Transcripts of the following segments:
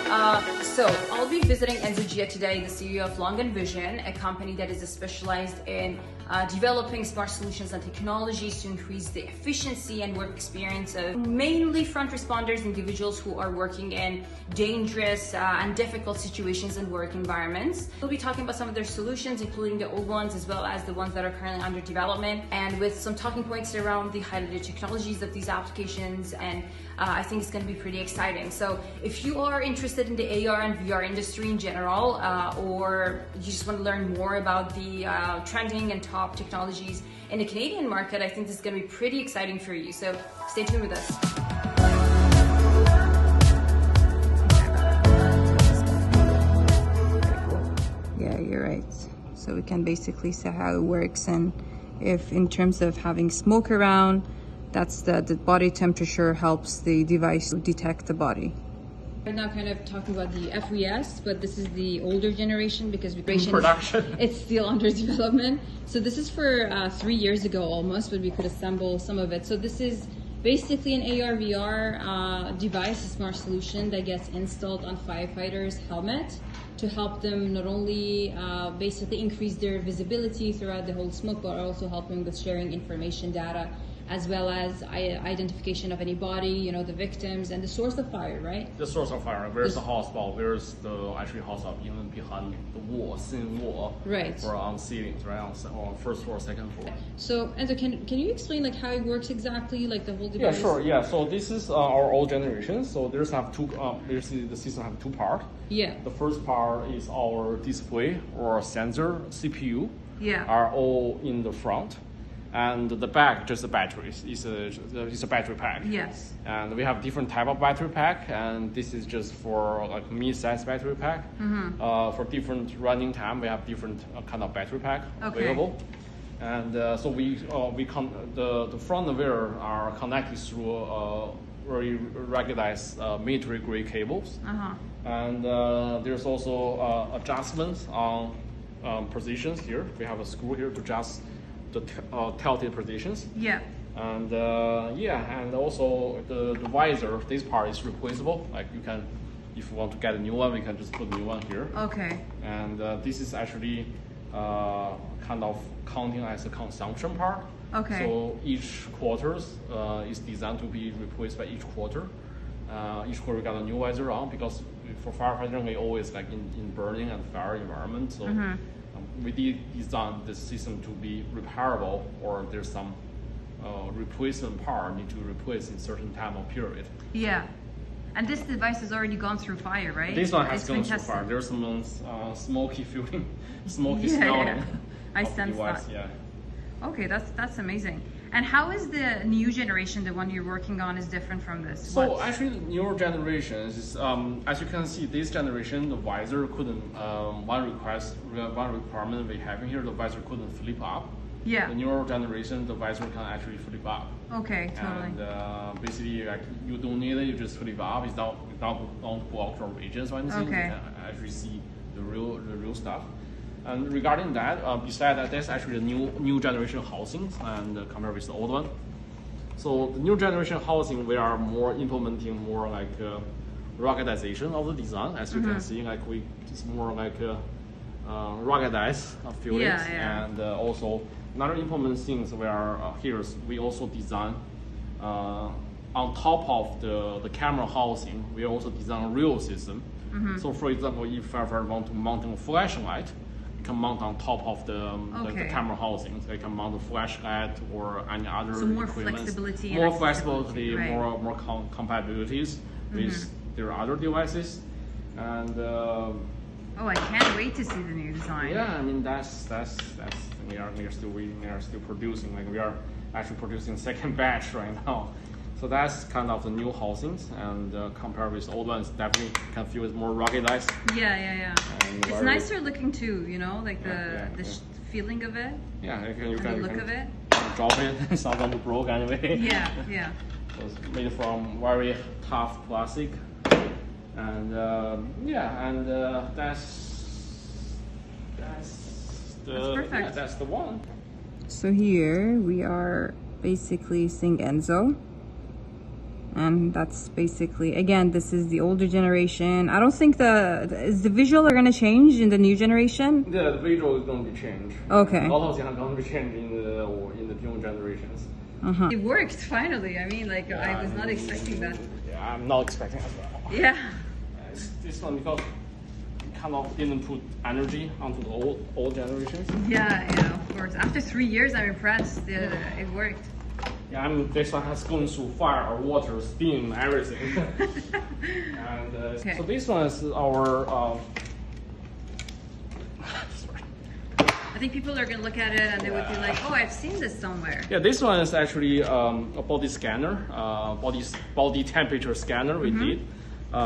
So I'll be visiting Enzo Jia today, the CEO of Longan Vision, a company that is specialized in developing smart solutions and technologies to increase the efficiency and work experience of mainly front responders, individuals who are working in dangerous and difficult situations and work environments. We'll be talking about some of their solutions, including the old ones as well as the ones that are currently under development, and with some talking points around the highlighted technologies of these applications. And I think it's going to be pretty exciting. So if you are interested in the AR and VR industry in general, or you just want to learn more about the trending and top technologies in the Canadian market, I think this is going to be pretty exciting for you. So stay tuned with us. Yeah, you're right. So we can basically see how it works, and if in terms of having smoke around, that's the body temperature helps the device detect the body. Right now kind of talking about the FVS, but this is the older generation because it's still under development. So this is for 3 years ago almost, but we could assemble some of it. So this is basically an AR VR device, a smart solution that gets installed on firefighters' helmet to help them not only basically increase their visibility throughout the whole smoke, but also help them with sharing information data, as well as identification of any body, you know, the victims and the source of fire, right? The source of fire, where's the hotspot, where's the actually hotspot, even behind the wall, thin wall, right? Or on ceilings, right? On first floor, second floor. So, Enzo, can you explain like how it works exactly, like the whole device? Yeah, sure. Yeah. So this is our old generation. So there's have two. The system have two parts. Yeah. The first part is our display or sensor CPU. Yeah. Are all in the front. And the back, just the batteries, is a battery pack. Yes. And we have different type of battery pack, and this is just for like mid-size battery pack. Mm-hmm. For different running time, we have different kind of battery pack available. And so the front wheel are connected through very ruggedized military grade cables. Uh-huh. And there's also adjustments on positions here. We have a screw here to adjust the tilted positions. Yeah. And and also the visor, this part is replaceable. Like you can, if you want to get a new one, we can just put a new one here. Okay. And this is actually kind of counting as a consumption part. Okay. So each quarters is designed to be replaced by each quarter. Each quarter we got a new visor on, because for firefighting we always like in burning and fire environment. So. Mm-hmm. We did design the system to be repairable, or there's some replacement part need to replace in certain time or period. Yeah, and this device has already gone through fire, right? This one has gone through fire. There's some smoky feeling, smoky smelling. Yeah. I sense device. that. Yeah. Okay, that's amazing. And how is the new generation, the one you're working on, is different from this? So actually, the newer generations is, as you can see, this generation, the visor couldn't, one requirement we have in here, the visor couldn't flip up. Yeah. The newer generation, the visor can actually flip up. Okay, totally. And basically, like, you don't need it, you just flip up. It's don't block your regions or anything. Okay. You can actually see the real stuff. And regarding that, besides that, that's actually the new generation housing, and compared with the old one. So the new generation housing, we are more implementing more like ruggedization of the design. As you can see, like it's more like ruggedized feelings. Yeah. And also another implement things we are here. We also design on top of the camera housing. We also design a real system. Mm-hmm. So for example, if firefighter want to mount a flashlight, can mount on top of the camera housing. They can mount a flashlight or any other more equipment. Flexibility, right. more compatibilities Mm-hmm. with their other devices. And oh, I can't wait to see the new design. Yeah, I mean that's we are still waiting. We are still producing. Like we are actually producing second batch right now. So that's kind of the new housings, and compared with old ones, definitely can feel it's more ruggedized. Yeah. It's nicer looking too, you know, like the feeling of it. Yeah, you can look of it. Drop it, it's not going to broke anyway. Yeah. So it's made from very tough plastic, and that's perfect. Yeah, that's the one. So here we are basically seeing Enzo. And that's basically, again, this is the older generation. I don't think is the visual are going to change in the new generation? Yeah, the visual is going to be changed. Okay. A lot of things are going to be changed in the new generations. It worked finally. I mean, like, I was not expecting that. Yeah, I'm not expecting as well. Yeah. This one, because we kind of didn't put energy onto the old generations. Yeah, of course. After 3 years, I'm impressed. It worked. Yeah, this one has gone through fire, water, steam, everything. And okay. So this one is our. Sorry. I think people are going to look at it and they would be like, "Oh, I've seen this somewhere." Yeah, this one is actually a body scanner, body temperature scanner we did,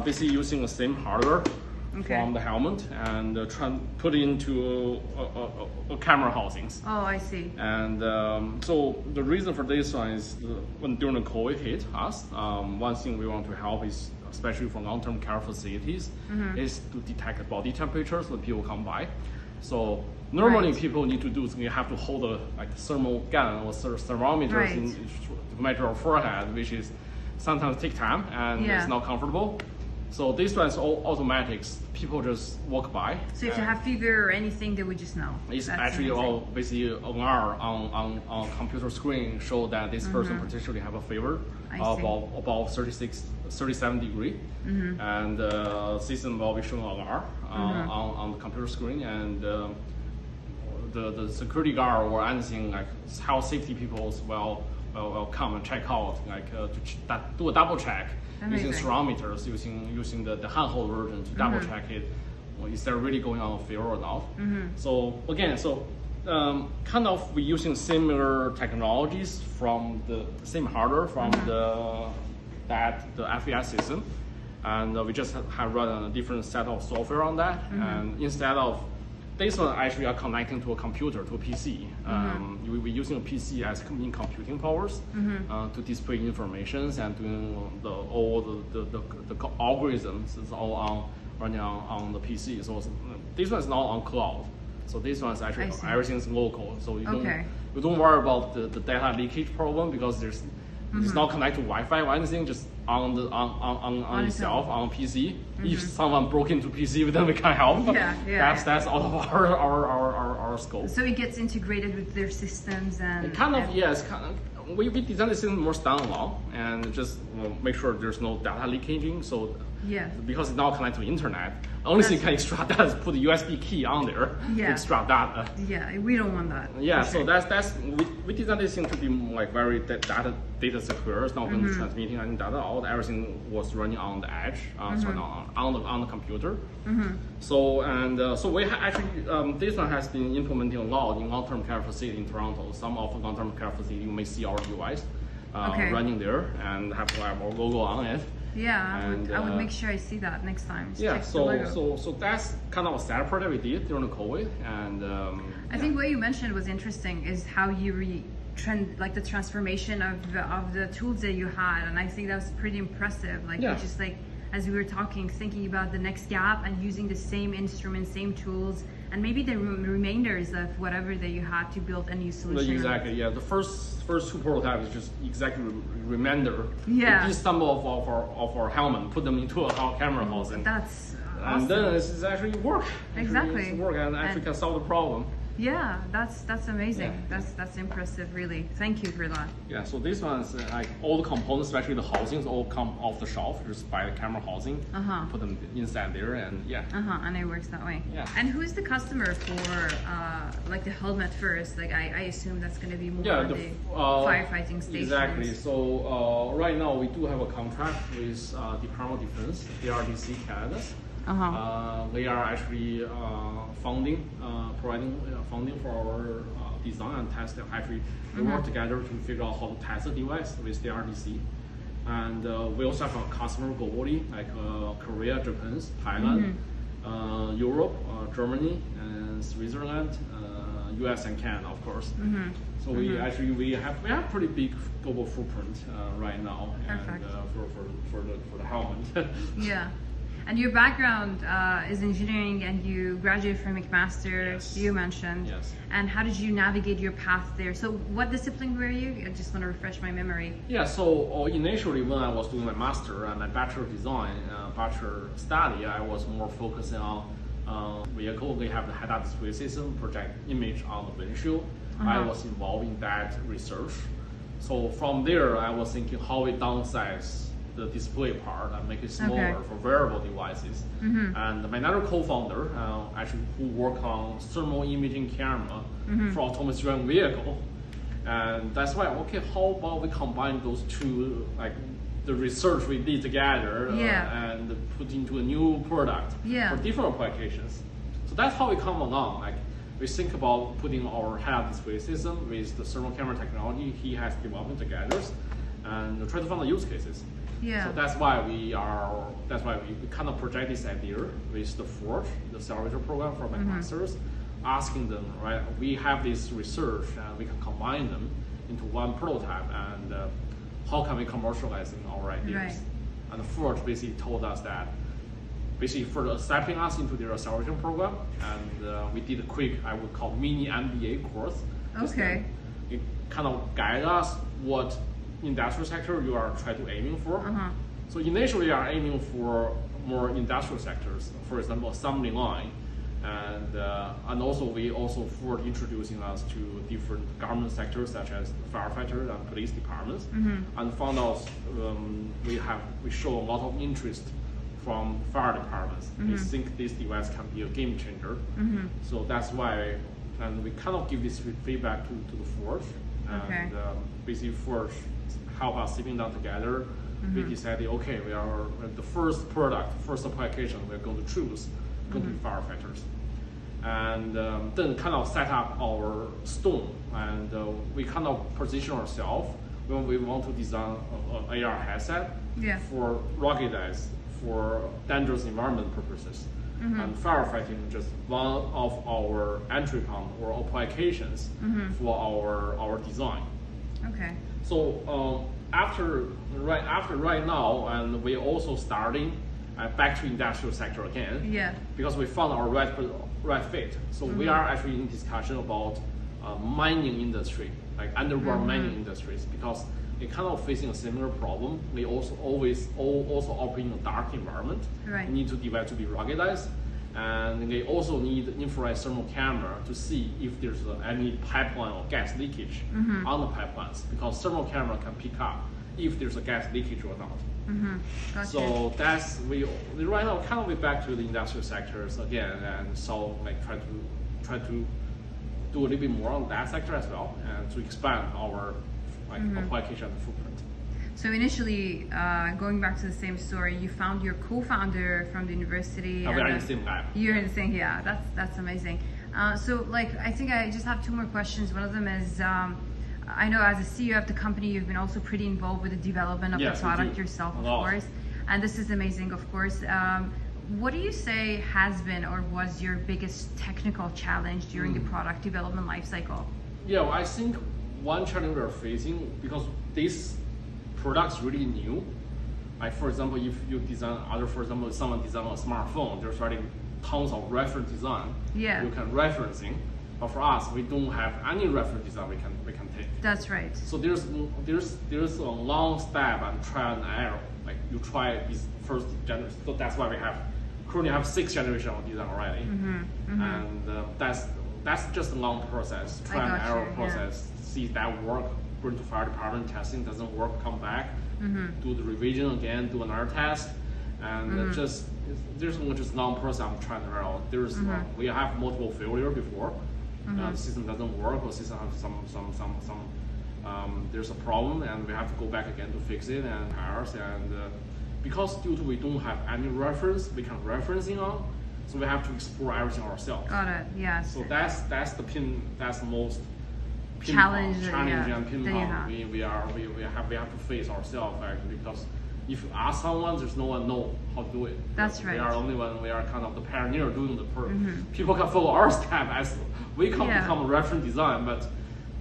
basically using the same hardware. From the helmet and put it into a camera housings. Oh, I see. And so the reason for this one is when during the COVID hit us, one thing we want to help is, especially for long-term care facilities, is to detect the body temperature when people come by. So normally people need to do is you have to hold a thermal gun or thermometers to measure our forehead, which is sometimes take time and it's not comfortable. So this one is all automatics. People just walk by. So if you have fever or anything, they would just know. It's actually all basically on computer screen show that this person potentially have a fever about 37 degree, and system will be showing alarm on the computer screen, and the security guard or anything like health safety people will come and check out, to do a double check. Using thermometers, using the handheld version to double check it, is there really going on a fever or not? So again, kind of we're using similar technologies from the same hardware from the FES system, and we just have run a different set of software on that, and instead of this one actually are connecting to a computer, to a PC. We're using a PC as in computing powers to display informations and doing all the algorithms is all running on the PC. So this one is not on cloud. So this one is actually everything's local. So you don't worry about the data leakage problem because it's not connected to Wi-Fi or anything, just on itself, on PC. If someone broke into PC, then we can help. That's out of our scope. So it gets integrated with their systems and we designed the system more standalone and just make sure there's no data leakaging. So because it's not connected to the internet, only thing you can extract that is put the USB key on there, extract data. Yeah, we don't want that. Yeah, so that's we designed this thing to be like very data secure. It's not going to be transmitting any data out. Everything was running on the edge, on the computer. So we actually this one has been implementing a lot in long-term care facility in Toronto. Some of the long-term care facility you may see our device running there and have to have our logo on it. Yeah, I would make sure I see that next time. Yeah, so that's kind of a sad project we did during the COVID, and I think what you mentioned was interesting is how you the transformation of the tools that you had, and I think that was pretty impressive. Just like as we were talking, thinking about the next gap and using the same instruments, same tools, and maybe the remainders of whatever that you had to build a new solution. Exactly. Yeah, the first two prototypes is just exactly remainder. Yeah. We did some of our helmet, put them into a camera house, and that's awesome. And then it's actually work. Exactly. It's work and actually can solve the problem. Yeah, that's amazing. Yeah. That's impressive, really. Thank you for that. Yeah, so this one's like all the components, especially the housings, all come off the shelf. Just buy the camera housing, put them inside there, and and it works that way. Yeah. And who's the customer for like the helmet first? Like I assume that's going to be more on the firefighting stations. Exactly. So right now we do have a contract with Department of Defense, DRDC Canada. They are actually providing funding for our design and test. Actually, we work together to figure out how to test the device with the RDC. And we also have a customer globally, like Korea, Japan, Thailand, Europe, Germany, and Switzerland, US and Canada, of course. So we have pretty big global footprint right now, and for the helmet. Yeah. And your background is engineering, and you graduated from McMaster, Yes. you mentioned. Yes. And how did you navigate your path there? So what discipline were you? I just want to refresh my memory. Yeah, so initially when I was doing my master and my bachelor design, bachelor study, I was more focusing on vehicle. We have the head-up display system, project image on the windshield. I was involved in that research. So from there, I was thinking how we downsize the display part and make it smaller for wearable devices. And my another co-founder, actually, who work on thermal imaging camera for autonomous driving vehicle, and that's why, okay, how about we combine those two, like the research we did together and put into a new product for different applications. So that's how we come along. Like we think about putting our head-up display system with the thermal camera technology he has developed together, and try to find the use cases. So that's why we kind of project this idea with the Forge, the accelerator program for my masters, asking them, right, we have this research and we can combine them into one prototype, and how can we commercialize our ideas? Right. And Forge basically told us that, basically for accepting us into their acceleration program, and we did a quick, I would call mini MBA course. Okay. It kind of guide us what industrial sector you are trying to aiming for. So initially, we are aiming for more industrial sectors, for example, assembly line, and also we also for introducing us to different government sectors such as firefighter and police departments, and found out we show a lot of interest from fire departments. They think this device can be a game changer. So that's why, and we kind of give this feedback to the Forge, and basically Forge help us sitting down together. We decided, okay, we are the first product, first application we're going to choose, going to be firefighters. And then kind of set up our stone, and we kind of position ourselves when we want to design an AR headset for ruggedized, for dangerous environment purposes. And firefighting just one of our entry point or applications for our design. Okay. So right now, and we also starting back to industrial sector again. Because we found our right fit. So we are actually in discussion about mining industry, like underground mining industries, because they kind of facing a similar problem. They also also operate in a dark environment. Right. Need to device to be ruggedized, and they also need infrared thermal camera to see if there's any pipeline or gas leakage on the pipelines, because thermal camera can pick up if there's a gas leakage or not. Gotcha. So that's we right now kind of be back to the industrial sectors again, and so like try to do a little bit more on that sector as well, and to expand our application footprint. So initially, going back to the same story, you found your co-founder from the university. We are in the same lab. You're in the same, that's amazing. So like, I think I just have two more questions. One of them is, I know as a CEO of the company, you've been also pretty involved with the development of the product yourself, of course. And this is amazing, of course. What do you say has been or was your biggest technical challenge during the product development lifecycle? Yeah, well, I think one challenge we're facing, because this product's really new. Like for example, if you design for example, someone design a smartphone, there's already tons of reference design you can referencing. But for us, we don't have any reference design we can take. That's right. So there's a long step and trial and error. Like you try this first generation. So that's why we currently have 6 generations of design already, and that's just a long process, trial and error process. See that work, bring to fire department, testing doesn't work, come back, do the revision again, do another test, and there's just long process. I'm trying to error. We have multiple failure before. The system doesn't work, or system has there's a problem, and we have to go back again to fix it and errors. And because due to we don't have any reference we can referencing on, so we have to explore everything ourselves. Got it. Yes. So that's the most challenge and pinpoint we have to face ourselves actually, because if you ask someone, there's no one know how to do it. That's right. We are only one. We are kind of the pioneer doing the people can follow our step as we can become a reference design, but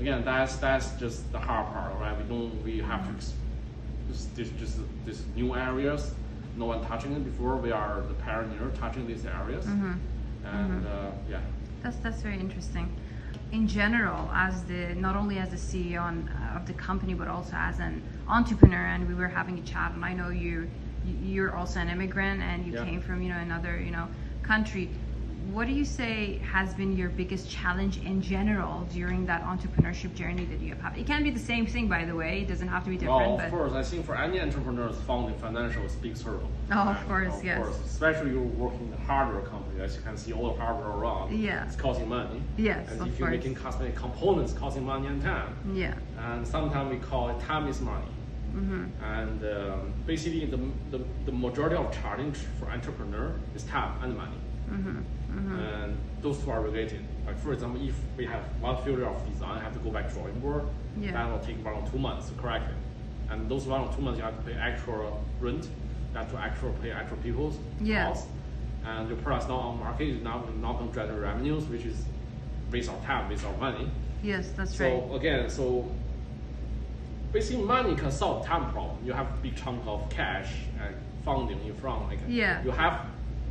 again, that's just the hard part, right? We have to this new areas, no one touching it before. We are the pioneer touching these areas, and yeah. That's very interesting. In general, not only as the CEO of the company, but also as an entrepreneur, and we were having a chat, and I know you're also an immigrant, and you came from another country. What do you say has been your biggest challenge in general during that entrepreneurship journey that you have had? It can be the same thing, by the way. It doesn't have to be different. Well, of course, I think for any entrepreneurs, founding financial is a big hurdle. Oh, of course, yes. Of course, especially you're working in a hardware company, as you can see all the hardware around. Yeah. It's costing money. Yes, and of if you're course. making cosmetic components, costing money and time. Yeah. And sometimes we call it time is money. And basically, the majority of challenge for entrepreneur is time and money. And those two are related. Like for example, if we have one failure of design, have to go back to drawing board, that will take 1 or 2 months to correct it. And those 1 or 2 months, you have to pay actual rent, you have to pay actual people's costs, and your product's not on market, is not going to generate revenues, which is based on time, based on money. Yes, that's right. So again, basically money can solve time problem. You have a big chunk of cash and funding in front. You have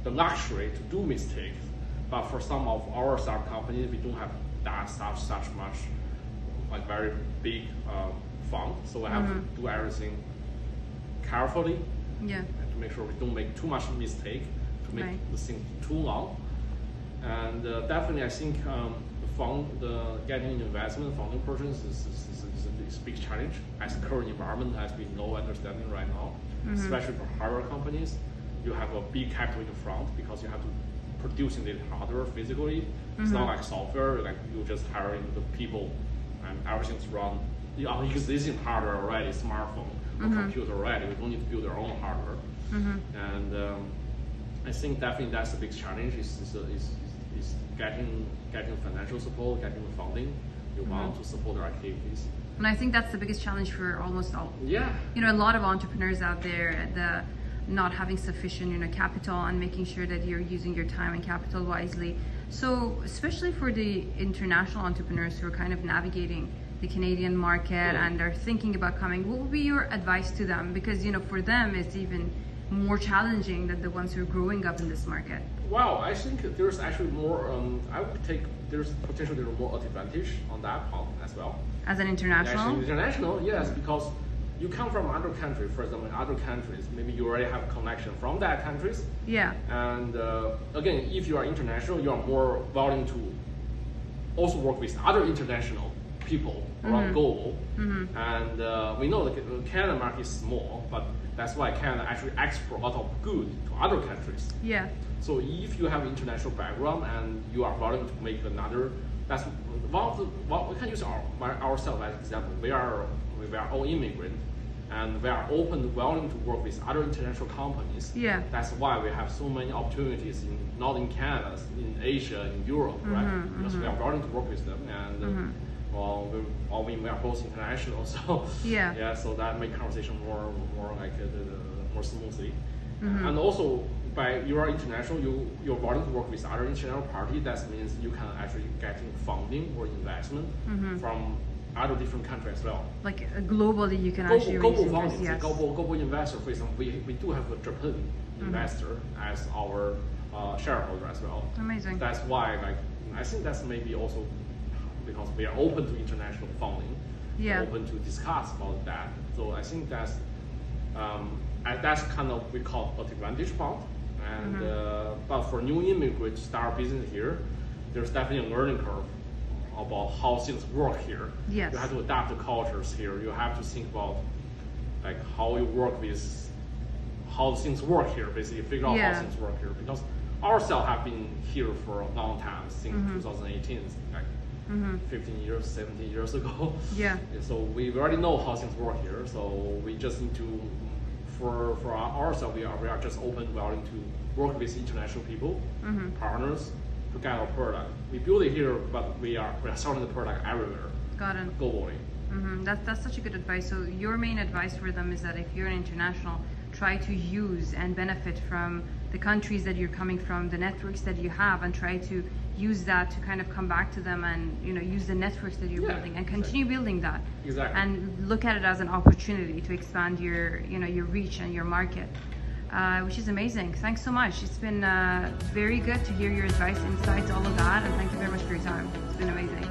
the luxury to do mistakes, but for some of our startup companies, we don't have that such much very big fund. So we have to do everything carefully, and to make sure we don't make too much mistake, to make the thing too long. And definitely, I think getting investment funding process is a big challenge as the current environment, as we know, understanding right now, especially for hardware companies. You have a big capital in the front because you have to producing the hardware physically. It's not like software, like you just hiring the people and everything's run. You are existing hardware already, smartphone or computer already. We don't need to build our own hardware. And I think definitely that's the big challenge is getting financial support, getting funding. You want to support their activities. And I think that's the biggest challenge for almost all. Yeah. A lot of entrepreneurs out there, not having sufficient capital and making sure that you're using your time and capital wisely. So especially for the international entrepreneurs who are kind of navigating the Canadian market and are thinking about coming, what would be your advice to them? Because for them it's even more challenging than the ones who are growing up in this market. Well, I think there's actually more, there's potentially more advantage on that part as well. As an international? Actually, international, yes, because you come from other country, for example, in other countries, maybe you already have connection from that countries. Yeah. And again, if you are international, you are more willing to also work with other international people around global. And we know the Canada market is small, but that's why Canada actually export a lot of good to other countries. Yeah. So if you have international background and you are willing to make another, that's one of the, we can use ourselves as an example. We are all immigrant, and we are open, willing to work with other international companies. Yeah. That's why we have so many opportunities not in Canada, in Asia, in Europe, right? Because we are willing to work with them, and we are both international, so so that makes conversation more more smoothly. And also, by you are international, you're willing to work with other international party. That means you can actually getting funding or investment from other different countries as well. Like globally, you can actually global raise funding, yes. global investor. For example, we do have a Japan investor as our shareholder as well. Amazing. That's why, I think that's maybe also because we are open to international funding. Yeah. Open to discuss about that. So I think that's kind of we call advantage part. And but for new immigrants to start business here, there's definitely a learning curve about how things work here. Yes. You have to adapt the cultures here. You have to think about how you work with how things work here, basically figure out how things work here. Because ourselves have been here for a long time, since 2018, 15 years, 17 years ago. Yeah. So we already know how things work here. So we just need to, for ourselves, we are just open, willing to work with international people, partners, to get our product. We build it here, but we are selling the product everywhere. Got it. Globally. That's such a good advice. So your main advice for them is that if you're an international, try to use and benefit from the countries that you're coming from, the networks that you have, and try to use that to kind of come back to them and use the networks that you're building and continue building that. Exactly. And look at it as an opportunity to expand your your reach and your market. which is amazing. Thanks so much. It's been very good to hear your advice, insights, all of that, and thank you very much for your time. It's been amazing.